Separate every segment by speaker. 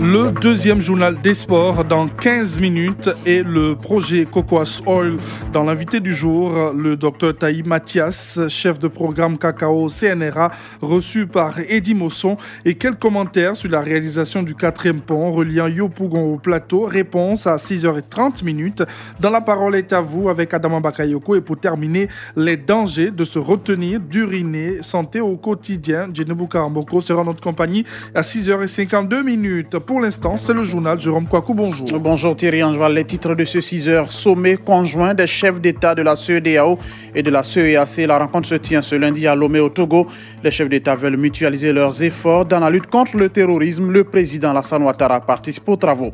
Speaker 1: Le deuxième journal des sports dans 15 minutes et le projet Cocoas Oil. Dans l'invité du jour, le Dr Taï Mathias, chef de programme cacao CNRA, reçu par Eddy Mosson. Et quels commentaires sur la réalisation du 4e pont reliant Yopougon au plateau? Réponse à 6h30. Dans la parole est à vous avec Adama Bakayoko. Et pour terminer, les dangers de se retenir, d'uriner, santé au quotidien. Djenebou Karamboko sera notre compagnie à 6h52. Pour l'instant, c'est le journal. Jérôme Kouakou, bonjour.
Speaker 2: Bonjour Thierry Angeval. Les titres de ce 6h. Sommet conjoint des chefs d'État de la CEDEAO et de la CEEAC. La rencontre se tient ce lundi à Lomé au Togo. Les chefs d'État veulent mutualiser leurs efforts dans la lutte contre le terrorisme. Le président Alassane Ouattara participe aux travaux.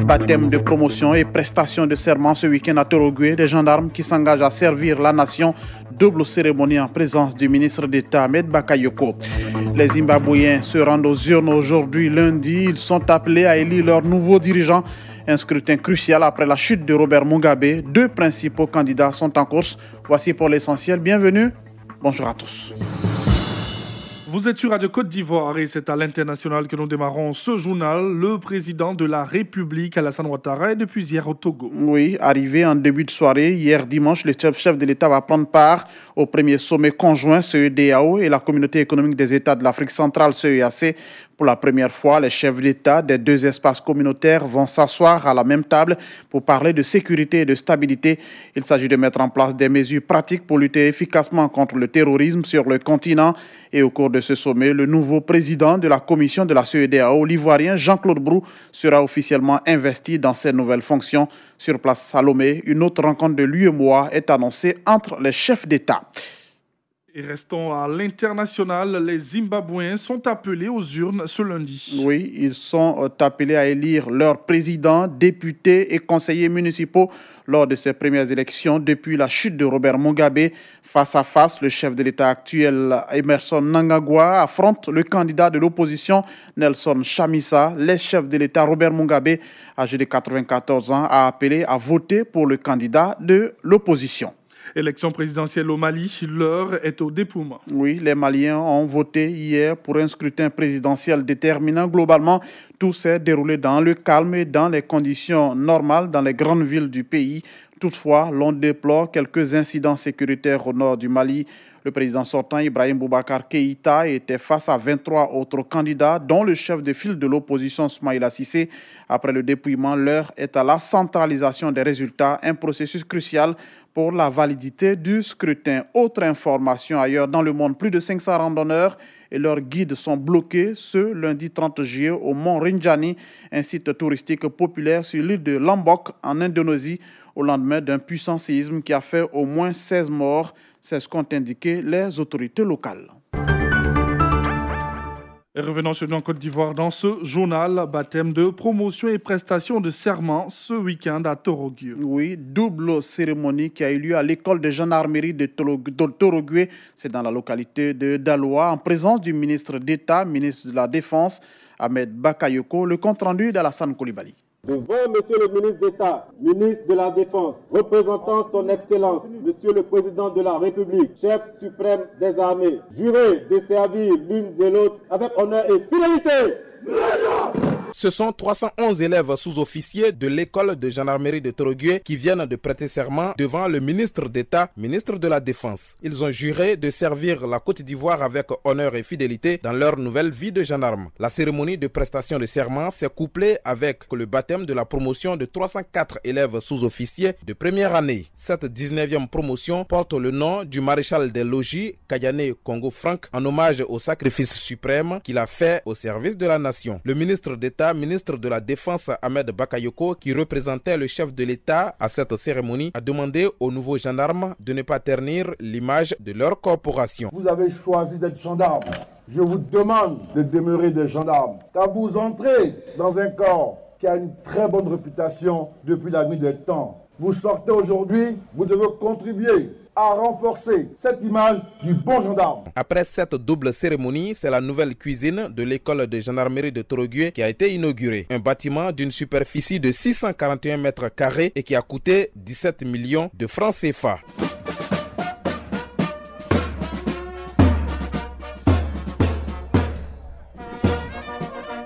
Speaker 2: Baptême de promotion et prestation de serment ce week-end à Torogwe. Des gendarmes qui s'engagent à servir la nation. Double cérémonie en présence du ministre d'État Ahmed Bakayoko. Les Zimbabwéens se rendent aux urnes aujourd'hui lundi. Ils sont appelés à élire leur nouveau dirigeant. Un scrutin crucial après la chute de Robert Mugabe. 2 principaux candidats sont en course. Voici pour l'essentiel. Bienvenue. Bonjour à tous.
Speaker 1: Vous êtes sur Radio Côte d'Ivoire et c'est à l'international que nous démarrons ce journal. Le président de la République, Alassane Ouattara, est depuis hier au Togo.
Speaker 2: Oui, arrivé en début de soirée, hier dimanche, le chef de l'État va prendre part au premier sommet conjoint CEDEAO et la Communauté économique des États de l'Afrique centrale CEEAC. Pour la première fois, les chefs d'État des 2 espaces communautaires vont s'asseoir à la même table pour parler de sécurité et de stabilité. Il s'agit de mettre en place des mesures pratiques pour lutter efficacement contre le terrorisme sur le continent. Et au cours de ce sommet, le nouveau président de la commission de la CEDEAO, l'Ivoirien Jean-Claude Brou, sera officiellement investi dans ses nouvelles fonctions. Sur place à Lomé, une autre rencontre de l'UEMOA est annoncée entre les chefs d'État.
Speaker 1: Et restons à l'international, les Zimbabwéens sont appelés aux urnes ce lundi.
Speaker 2: Oui, ils sont appelés à élire leurs présidents, députés et conseillers municipaux lors de ces premières élections depuis la chute de Robert Mugabe. Face à face, le chef de l'État actuel, Emmerson Mnangagwa, affronte le candidat de l'opposition, Nelson Chamisa. Le chef de l'État, Robert Mugabe, âgé de 94 ans, a appelé à voter pour le candidat de l'opposition.
Speaker 1: Élection présidentielle au Mali, l'heure est au dépouillement.
Speaker 2: Oui, les Maliens ont voté hier pour un scrutin présidentiel déterminant. Globalement, tout s'est déroulé dans le calme et dans les conditions normales dans les grandes villes du pays. Toutefois, l'on déplore quelques incidents sécuritaires au nord du Mali. Le président sortant, Ibrahim Boubacar Keïta, était face à 23 autres candidats, dont le chef de file de l'opposition, Soumaïla Cissé. Après le dépouillement, l'heure est à la centralisation des résultats, un processus crucial pour la validité du scrutin. Autre information ailleurs dans le monde, plus de 500 randonneurs et leurs guides sont bloqués ce lundi 30 juillet au mont Rinjani, un site touristique populaire sur l'île de Lombok en Indonésie, au lendemain d'un puissant séisme qui a fait au moins 16 morts. C'est ce qu'ont indiqué les autorités locales.
Speaker 1: Et revenons chez nous en Côte d'Ivoire dans ce journal, baptême de promotion et prestation de serment ce week-end à Torogwe.
Speaker 2: Oui, double cérémonie qui a eu lieu à l'école de gendarmerie de Torogwe, c'est dans la localité de Daloa, en présence du ministre d'État, ministre de la Défense, Ahmed Bakayoko. Le compte-rendu d'Alassane Coulibaly.
Speaker 3: Devant Monsieur le ministre d'État, ministre de la Défense, représentant son Excellence, Monsieur le Président de la République, chef suprême des armées, juré de servir l'une et l'autre avec honneur et fidélité.
Speaker 4: Ce sont 311 élèves sous-officiers de l'école de gendarmerie de Torogwe qui viennent de prêter serment devant le ministre d'État, ministre de la Défense. Ils ont juré de servir la Côte d'Ivoire avec honneur et fidélité dans leur nouvelle vie de gendarme. La cérémonie de prestation de serment s'est couplée avec le baptême de la promotion de 304 élèves sous-officiers de première année. Cette 19e promotion porte le nom du maréchal des logis, Kayane Congo Frank, en hommage au sacrifice suprême qu'il a fait au service de la nation. Le ministre d'État, ministre de la Défense Ahmed Bakayoko, qui représentait le chef de l'État à cette cérémonie, a demandé aux nouveaux gendarmes de ne pas ternir l'image de leur corporation.
Speaker 5: Vous avez choisi d'être gendarme. Je vous demande de demeurer des gendarmes. Car vous entrez dans un corps qui a une très bonne réputation depuis la nuit des temps. Vous sortez aujourd'hui, vous devez contribuer à renforcer cette image du bon gendarme.
Speaker 4: Après cette double cérémonie, c'est la nouvelle cuisine de l'école de gendarmerie de Torogwe qui a été inaugurée. Un bâtiment d'une superficie de 641 mètres carrés et qui a coûté 17 millions de francs CFA.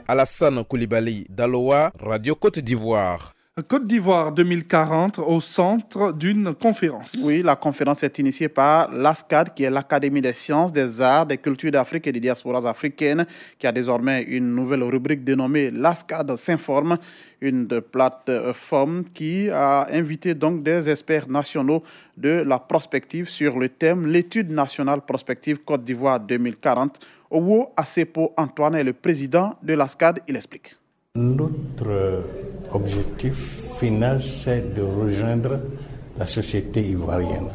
Speaker 4: Alassane Koulibaly d'Aloa, Radio Côte d'Ivoire.
Speaker 1: Côte d'Ivoire 2040 au centre d'une conférence.
Speaker 2: Oui, la conférence est initiée par l'ASCAD, qui est l'Académie des sciences, des arts, des cultures d'Afrique et des diasporas africaines, qui a désormais une nouvelle rubrique dénommée l'ASCAD s'informe, une plateforme qui a invité donc des experts nationaux de la prospective sur le thème l'étude nationale prospective Côte d'Ivoire 2040. Owo Asepo Antoine est le président de l'ASCAD, il explique.
Speaker 6: Notre objectif final, c'est de rejoindre la société ivoirienne.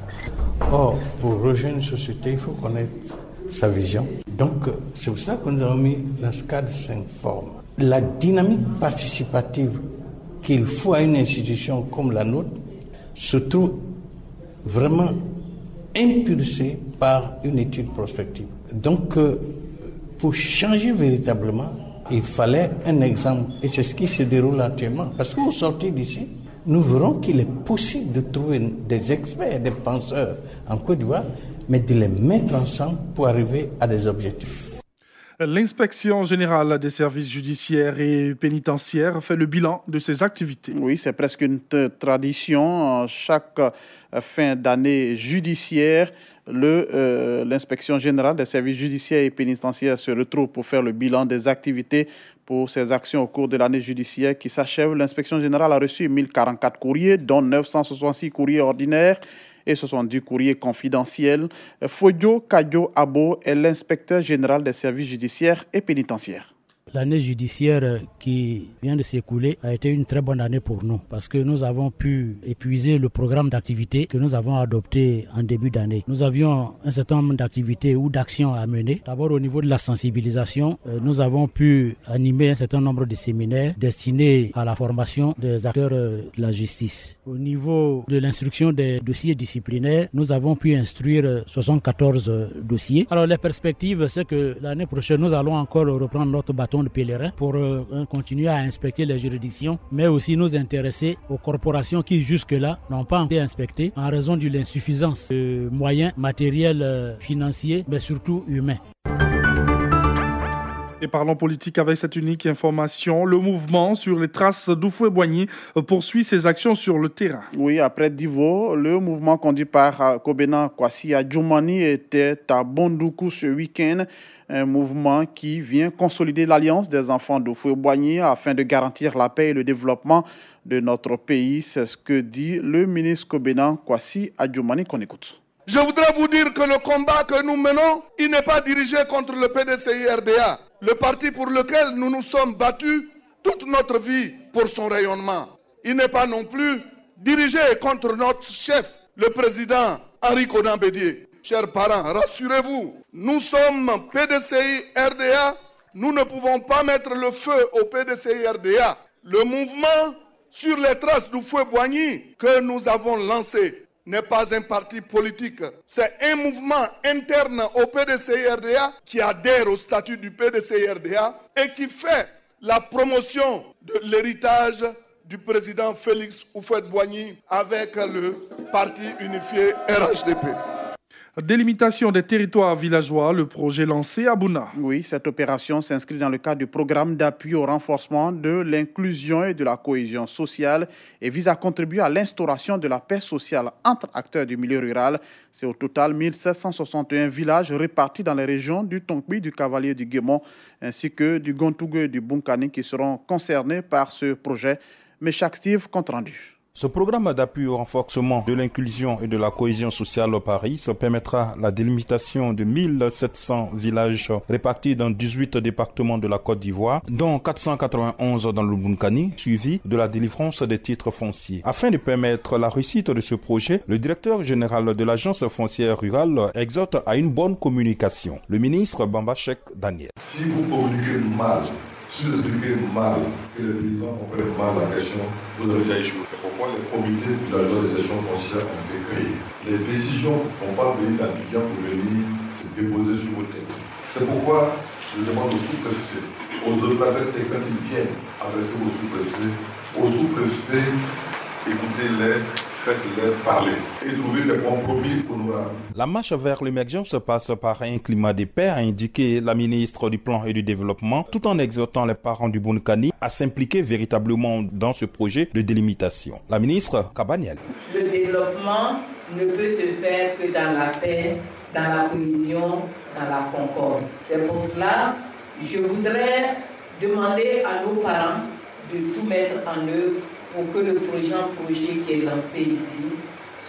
Speaker 6: Or, pour rejoindre une société, il faut connaître sa vision. Donc, c'est pour ça que nous avons mis l'ASCAD s'informe. La dynamique participative qu'il faut à une institution comme la nôtre se trouve vraiment impulsée par une étude prospective. Donc, pour changer véritablement, il fallait un exemple, et c'est ce qui se déroule actuellement. Parce qu'au sortir d'ici, nous verrons qu'il est possible de trouver des experts, des penseurs en Côte d'Ivoire, mais de les mettre ensemble pour arriver à des objectifs.
Speaker 1: L'inspection générale des services judiciaires et pénitentiaires fait le bilan de ses activités.
Speaker 2: Oui, c'est presque une tradition. Chaque fin d'année judiciaire, l'inspection générale des services judiciaires et pénitentiaires se retrouve pour faire le bilan des activités pour ses actions au cours de l'année judiciaire qui s'achève. L'inspection générale a reçu 1044 courriers, dont 966 courriers ordinaires et 70 courriers confidentiels. Fodio Kadjo Abo est l'inspecteur général des services judiciaires et pénitentiaires.
Speaker 7: L'année judiciaire qui vient de s'écouler a été une très bonne année pour nous parce que nous avons pu épuiser le programme d'activité que nous avons adopté en début d'année. Nous avions un certain nombre d'activités ou d'actions à mener. D'abord au niveau de la sensibilisation, nous avons pu animer un certain nombre de séminaires destinés à la formation des acteurs de la justice. Au niveau de l'instruction des dossiers disciplinaires, nous avons pu instruire 74 dossiers. Alors les perspectives, c'est que l'année prochaine, nous allons encore reprendre notre bâton de pèlerin pour continuer à inspecter les juridictions, mais aussi nous intéresser aux corporations qui jusque-là n'ont pas été inspectées en raison de l'insuffisance de moyens matériels, financiers, mais surtout humains.
Speaker 1: Et parlons politique avec cette unique information. Le mouvement sur les traces d'Houphouët-Boigny poursuit ses actions sur le terrain.
Speaker 2: Oui, après Divo, le mouvement conduit par Kobena Kwasi Adjoumani était à Bondoukou ce week-end. Un mouvement qui vient consolider l'alliance des enfants d'Houphouët-Boigny afin de garantir la paix et le développement de notre pays. C'est ce que dit le ministre Kobena Kwasi Adjoumani qu'on écoute.
Speaker 8: Je voudrais vous dire que le combat que nous menons, il n'est pas dirigé contre le PDCI-RDA, le parti pour lequel nous nous sommes battus toute notre vie pour son rayonnement. Il n'est pas non plus dirigé contre notre chef, le président Henri Konan Bédié. Chers parents, rassurez-vous, nous sommes PDCI-RDA, nous ne pouvons pas mettre le feu au PDCI-RDA. Le mouvement sur les traces d'Houphouët-Boigny que nous avons lancé n'est pas un parti politique. C'est un mouvement interne au PDCI-RDA qui adhère au statut du PDCI-RDA et qui fait la promotion de l'héritage du président Félix Houphouët-Boigny avec le parti unifié RHDP.
Speaker 1: Délimitation des territoires villageois, le projet lancé à Bouna.
Speaker 2: Oui, cette opération s'inscrit dans le cadre du programme d'appui au renforcement de l'inclusion et de la cohésion sociale et vise à contribuer à l'instauration de la paix sociale entre acteurs du milieu rural. C'est au total 1761 villages répartis dans les régions du Tonkbi, du Cavalier, du Guémon ainsi que du Gontougue et du Bunkani qui seront concernés par ce projet. Mais chaque Steve, compte rendu.
Speaker 9: Ce programme d'appui au renforcement de l'inclusion et de la cohésion sociale au Paris permettra la délimitation de 1700 villages répartis dans 18 départements de la Côte d'Ivoire, dont 491 dans le Bunkani, suivi de la délivrance des titres fonciers. Afin de permettre la réussite de ce projet, le directeur général de l'agence foncière rurale exhorte à une bonne communication. Le ministre Bamba Cheikh Daniel.
Speaker 10: Si vous communiquez mal, si vous expliquez mal, que les paysans comprennent mal la question, vous avez déjà échoué. C'est pourquoi les comités de la loi des gestions foncières ont été créés. Les décisions ne vont pas venir d'Abidjan pour venir se déposer sur vos têtes. C'est pourquoi je demande aux sous-préfets, aux autres préfets, quand ils viennent adresser aux sous-préfets, écoutez-les, faites-les parler et trouvez des compromis honorables.
Speaker 9: La marche vers l'émergence passe par un climat de paix, a indiqué la ministre du Plan et du Développement, tout en exhortant les parents du Bounakani à s'impliquer véritablement dans ce projet de délimitation. La ministre Kabaniel.
Speaker 11: Le développement ne peut se faire que dans la paix, dans la cohésion, dans la concorde. C'est pour cela que je voudrais demander à nos parents de tout mettre en œuvre pour que le projet qui est lancé ici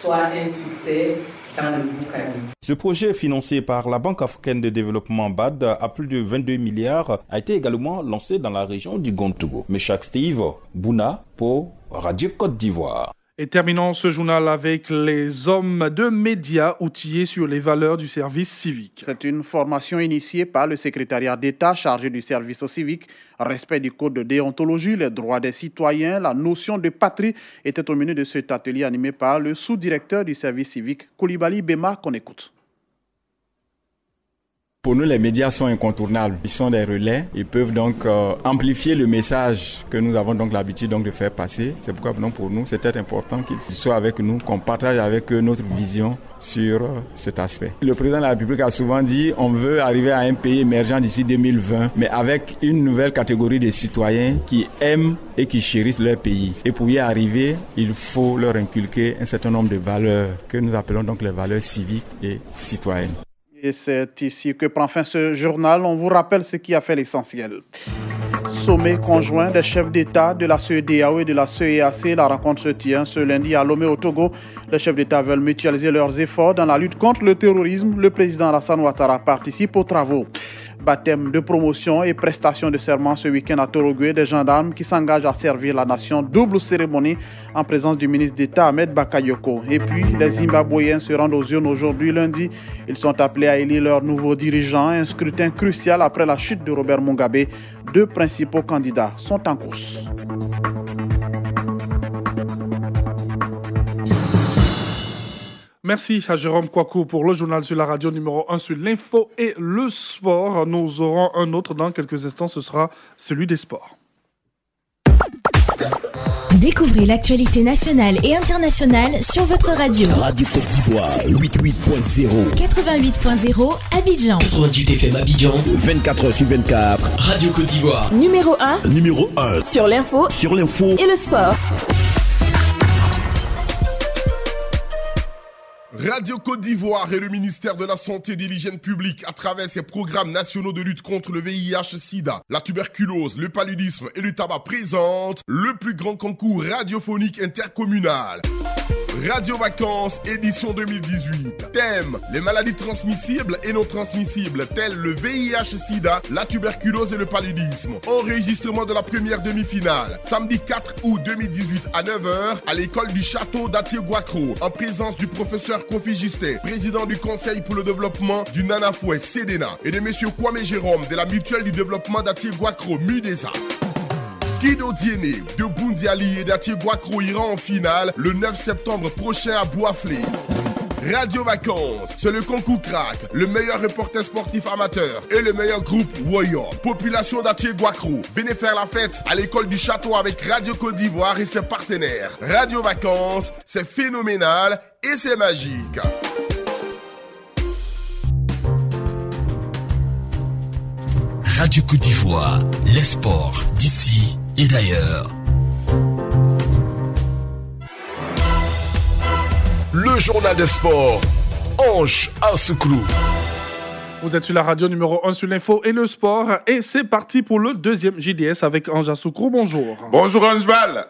Speaker 11: soit un succès dans le Bounakani.
Speaker 9: Ce projet financé par la Banque africaine de développement BAD à plus de 22 milliards a été également lancé dans la région du Gontogo. Meshak Steve, Bouna pour Radio Côte d'Ivoire.
Speaker 1: Et terminons ce journal avec les hommes de médias outillés sur les valeurs du service civique.
Speaker 2: C'est une formation initiée par le secrétariat d'État chargé du service civique, respect du code de déontologie, les droits des citoyens, la notion de patrie était au menu de cet atelier animé par le sous-directeur du service civique, Koulibaly Bema, qu'on écoute.
Speaker 12: Pour nous, les médias sont incontournables. Ils sont des relais. Ils peuvent donc amplifier le message que nous avons donc l'habitude donc de faire passer. C'est pourquoi donc pour nous, c'est très important qu'ils soient avec nous, qu'on partage avec eux notre vision sur cet aspect. Le président de la République a souvent dit on veut arriver à un pays émergent d'ici 2020, mais avec une nouvelle catégorie de citoyens qui aiment et qui chérissent leur pays. Et pour y arriver, il faut leur inculquer un certain nombre de valeurs que nous appelons donc les valeurs civiques et citoyennes.
Speaker 2: Et c'est ici que prend fin ce journal. On vous rappelle ce qui a fait l'essentiel. Sommet conjoint des chefs d'État de la CEDEAO et de la CEEAC. La rencontre se tient ce lundi à Lomé au Togo. Les chefs d'État veulent mutualiser leurs efforts dans la lutte contre le terrorisme. Le président Alassane Ouattara participe aux travaux. Baptême de promotion et prestation de serment ce week-end à Torogwe, des gendarmes qui s'engagent à servir la nation. Double cérémonie en présence du ministre d'État Ahmed Bakayoko. Et puis, les Zimbabwéens se rendent aux urnes aujourd'hui lundi. Ils sont appelés à élire leur nouveau dirigeant. Un scrutin crucial après la chute de Robert Mugabe. Deux principaux candidats sont en course.
Speaker 1: Merci à Jérôme Kouakou pour le journal sur la radio numéro 1 sur l'info et le sport. Nous aurons un autre dans quelques instants, ce sera celui des sports.
Speaker 13: Découvrez l'actualité nationale et internationale sur votre radio.
Speaker 14: Radio Côte d'Ivoire, 88.0.
Speaker 13: 88.0 Abidjan.
Speaker 14: 98 FM Abidjan. 24h sur 24. Radio Côte d'Ivoire.
Speaker 13: Numéro 1.
Speaker 14: Numéro 1.
Speaker 13: Sur l'info.
Speaker 14: Sur l'info.
Speaker 13: Et le sport.
Speaker 15: Radio Côte d'Ivoire et le ministère de la Santé et de l'Hygiène publique, à travers ses programmes nationaux de lutte contre le VIH-Sida, la tuberculose, le paludisme et le tabac, présentent le plus grand concours radiophonique intercommunal. Radio Vacances, édition 2018. Thème, les maladies transmissibles et non transmissibles, telles le VIH-Sida, la tuberculose et le paludisme. Enregistrement de la première demi-finale, samedi 4 août 2018 à 9h, à l'école du château d'Atier-Guacro, en présence du professeur Kofi Gistet, président du Conseil pour le développement du Nanafoué, CEDENA, et de monsieur Kwame Jérôme, de la Mutuelle du développement d'Atier-Guacro, MUDESA. Guido Diéné de Boundiali et d'Atier-Guacro ira en finale le 9 septembre prochain à Boisflé. Radio Vacances, c'est le concours crack, le meilleur reporter sportif amateur et le meilleur groupe Warrior. Population d'Atier-Guacro, venez faire la fête à l'école du château avec Radio Côte d'Ivoire et ses partenaires. Radio Vacances, c'est phénoménal et c'est magique.
Speaker 14: Radio Côte d'Ivoire, les sports d'ici et d'ailleurs.
Speaker 16: Le journal des sports, Ange Assoukro.
Speaker 1: Vous êtes sur la radio numéro 1 sur l'info et le sport. Et c'est parti pour le deuxième JDS avec Ange Assoukro. Bonjour.
Speaker 17: Bonjour Ange Val.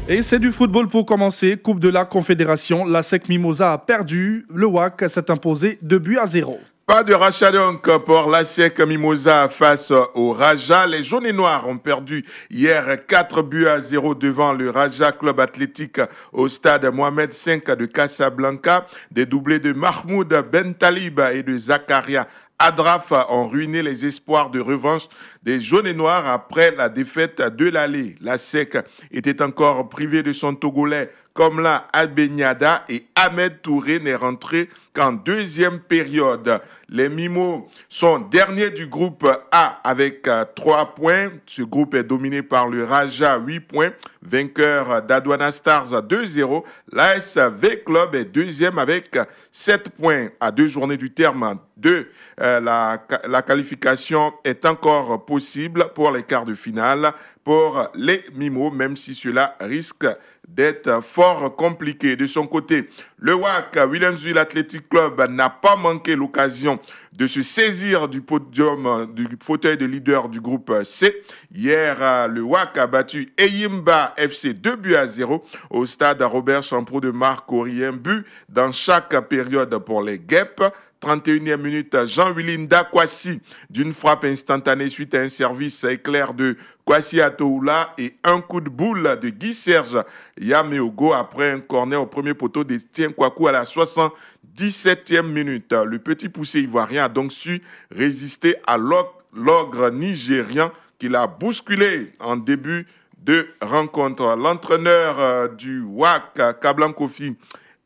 Speaker 1: Et c'est du football pour commencer. Coupe de la Confédération. La SEC Mimosa a perdu. Le WAC s'est imposé 2-0.
Speaker 17: Pas de rachat donc pour la SEC Mimosa face au Raja. Les jaunes et noirs ont perdu hier 4-0 devant le Raja Club Athlétique au stade Mohamed V de Casablanca. Des doublés de Mahmoud Ben Talib et de Zakaria Adraf ont ruiné les espoirs de revanche des jaunes et noirs après la défaite de l'aller. La SEC était encore privée de son Togolais Komla Abenyada et Ahmed Touré n'est rentré qu'en deuxième période. Les Mimos sont derniers du groupe A avec 3 points. Ce groupe est dominé par le Raja, 8 points. Vainqueur d'Adwana Stars 2-0. L'AS V-Club est deuxième avec 7 points. À 2 journées du terme de la qualification est encore possible pour les quarts de finale pour les Mimos, même si cela risque d'être fort compliqué. De son côté, le WAC Williamsville Athletic Club n'a pas manqué l'occasion de se saisir du podium du fauteuil de leader du groupe C. Hier, le WAC a battu Eyimba FC 2-0 au stade Robert Champrou de Marcory. Un but dans chaque période pour les Guêpes. 31e minute, Jean-Willy Kwasi d'une frappe instantanée suite à un service éclair de Kwasi Atoula et un coup de boule de Guy-Serge Yameogo après un corner au premier poteau d'Etienne Kwaku à la 77e minute. Le petit poussé ivoirien a donc su résister à l'ogre nigérien qui l'a bousculé en début de rencontre. L'entraîneur du WAC, Kablan Kofi,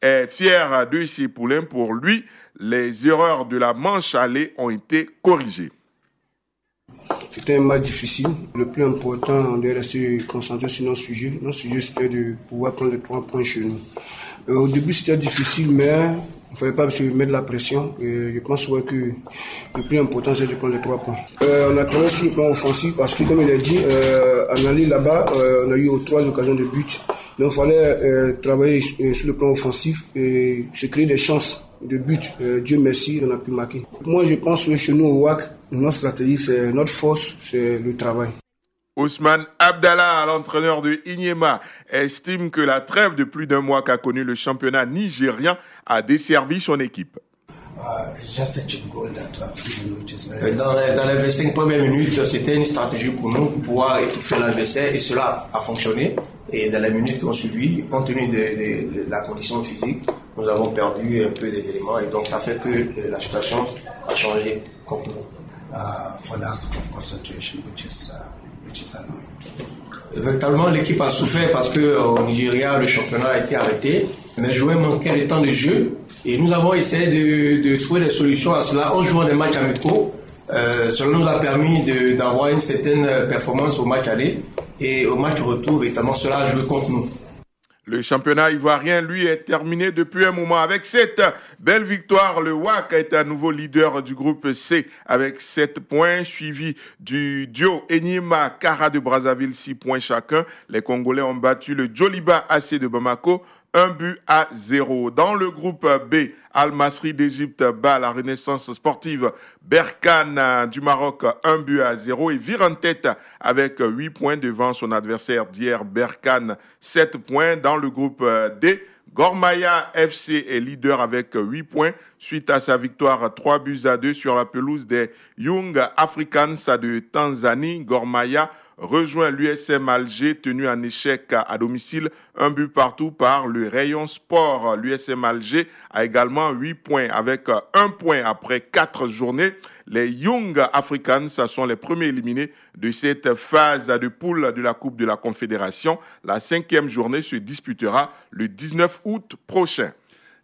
Speaker 17: est fier de ses poulains. Pour lui, les erreurs de la manche allée ont été corrigées.
Speaker 18: C'était un match difficile. Le plus important, on devait rester concentré sur nos sujets. Notre sujet, c'était de pouvoir prendre les 3 points chez nous. Au début, c'était difficile, mais il ne fallait pas se mettre la pression. Et je pense que le plus important, c'est de prendre les 3 points. On a travaillé sur le plan offensif parce que, comme il a dit, en allant là-bas, on a eu 3 occasions de but. Donc, il fallait travailler sur le plan offensif et se créer des chances de but. Dieu merci, on a pu marquer. Moi, je pense que chez nous au WAC, notre stratégie, c'est notre force, c'est le travail.
Speaker 17: Ousmane Abdallah, l'entraîneur de Inyema, estime que la trêve de plus d'un mois qu'a connu le championnat nigérien a desservi son équipe.
Speaker 19: Dans les 25 premières minutes, c'était une stratégie pour nous pour pouvoir étouffer l'adversaire et cela a fonctionné. Et dans les minutes qui ont suivi, compte tenu de la condition physique, nous avons perdu un peu des éléments et donc ça fait que la situation a changé contre nous. Véritablement, l'équipe a souffert parce qu'au Nigeria, le championnat a été arrêté. Les joueurs manquaient de temps de jeu et nous avons essayé de trouver des solutions à cela en jouant des matchs amicaux. Cela nous a permis d'avoir une certaine performance au match aller et au match retour, évidemment, cela a joué contre nous.
Speaker 17: Le championnat ivoirien, lui, est terminé depuis un moment. Avec cette belle victoire, le WAC est à nouveau leader du groupe C avec 7 points, suivi du duo Enyima Kara de Brazzaville, 6 points chacun. Les Congolais ont battu le Djoliba AC de Bamako, 1-0. Dans le groupe B, Al Masri d'Égypte bat la Renaissance sportive Berkane du Maroc 1-0 et vire en tête avec 8 points devant son adversaire d'hier Berkane 7 points. Dans le groupe D, Gormaya FC est leader avec 8 points suite à sa victoire 3-2 sur la pelouse des Young Africans de Tanzanie. Gormaya rejoint l'USM Alger tenu en échec à domicile, 1 but partout par le Rayon Sport. L'USM Alger a également 8 points avec 1 point après 4 journées. Les Young Africans sont les premiers éliminés de cette phase de poule de la Coupe de la Confédération. La 5e journée se disputera le 19 août prochain.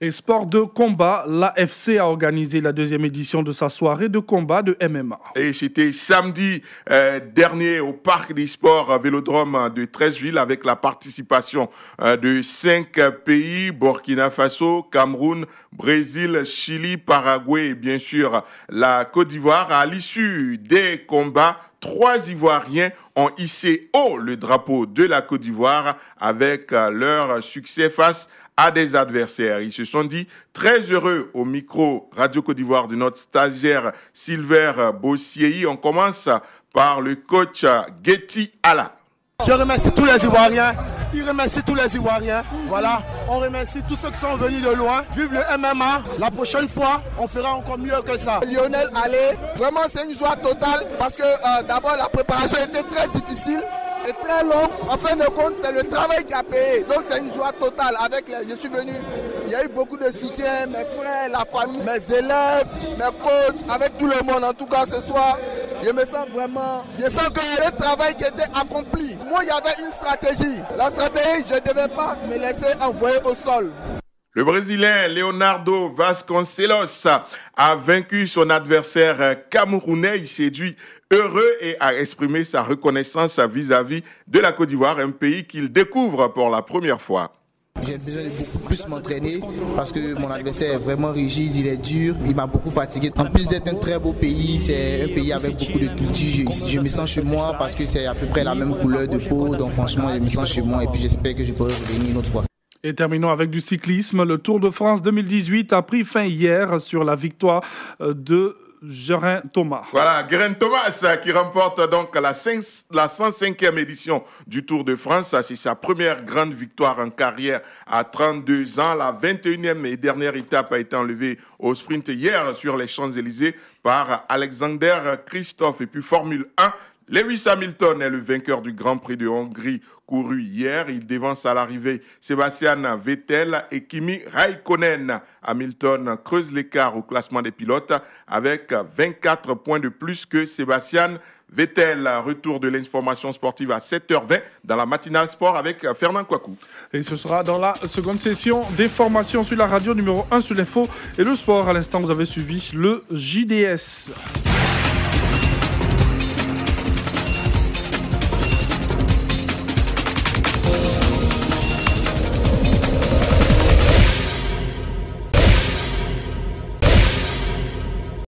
Speaker 1: Et sport de combat, l'AFC a organisé la 2e édition de sa soirée de combat de MMA.
Speaker 17: Et c'était samedi dernier au Parc des Sports Vélodrome de Treichville avec la participation de 5 pays, Burkina Faso, Cameroun, Brésil, Chili, Paraguay et bien sûr la Côte d'Ivoire. À l'issue des combats, 3 Ivoiriens ont hissé haut le drapeau de la Côte d'Ivoire avec leur succès face à des adversaires. Ils se sont dit très heureux au micro Radio Côte d'Ivoire de notre stagiaire Silver Bossiei. On commence par le coach Getty Ala.
Speaker 20: Je remercie tous les Ivoiriens. Il remercie tous les Ivoiriens. Voilà, on remercie tous ceux qui sont venus de loin. Vive le MMA. La prochaine fois, on fera encore mieux que ça.
Speaker 21: Lionel Allé, vraiment c'est une joie totale parce que d'abord la préparation était très difficile et très longue. En fin de compte, c'est le travail qui a payé. Donc c'est une joie totale. Je suis venu, il y a eu beaucoup de soutien, mes frères, la famille, mes élèves, mes coachs, avec tout le monde. En tout cas, ce soir, je me sens vraiment, je sens que le travail qui était accompli Moi, il y avait une stratégie. La stratégie, je ne devais pas me laisser envoyer au sol.
Speaker 17: Le Brésilien Leonardo Vasconcelos a vaincu son adversaire camerounais. Il s'est dit heureux et a exprimé sa reconnaissance vis-à-vis de la Côte d'Ivoire, un pays qu'il découvre pour la première fois.
Speaker 3: J'ai besoin de beaucoup plus m'entraîner parce que mon adversaire est vraiment rigide, il est dur, il m'a beaucoup fatigué. En plus d'être un très beau pays, c'est un pays avec beaucoup de culture. Je me sens chez moi parce que c'est à peu près la même couleur de peau, donc franchement je me sens chez moi et puis j'espère que je pourrai revenir une autre fois.
Speaker 1: Et terminons avec du cyclisme. Le Tour de France 2018 a pris fin hier sur la victoire de Geraint Thomas.
Speaker 17: Voilà, Geraint Thomas qui remporte donc la 105e édition du Tour de France. C'est sa première grande victoire en carrière à 32 ans. La 21e et dernière étape a été enlevée au sprint hier sur les Champs-Élysées par Alexander Christophe. Et puis Formule 1, Lewis Hamilton est le vainqueur du Grand Prix de Hongrie couru hier. Il devance à l'arrivée Sebastian Vettel et Kimi Raikkonen. Hamilton creuse l'écart au classement des pilotes avec 24 points de plus que Sebastian Vettel. Retour de l'information sportive à 7h20 dans la matinale sport avec Fernand Kouakou.
Speaker 1: Et ce sera dans la seconde session des formations sur la radio numéro 1 sur l'info et le sport. À l'instant, vous avez suivi le JDS.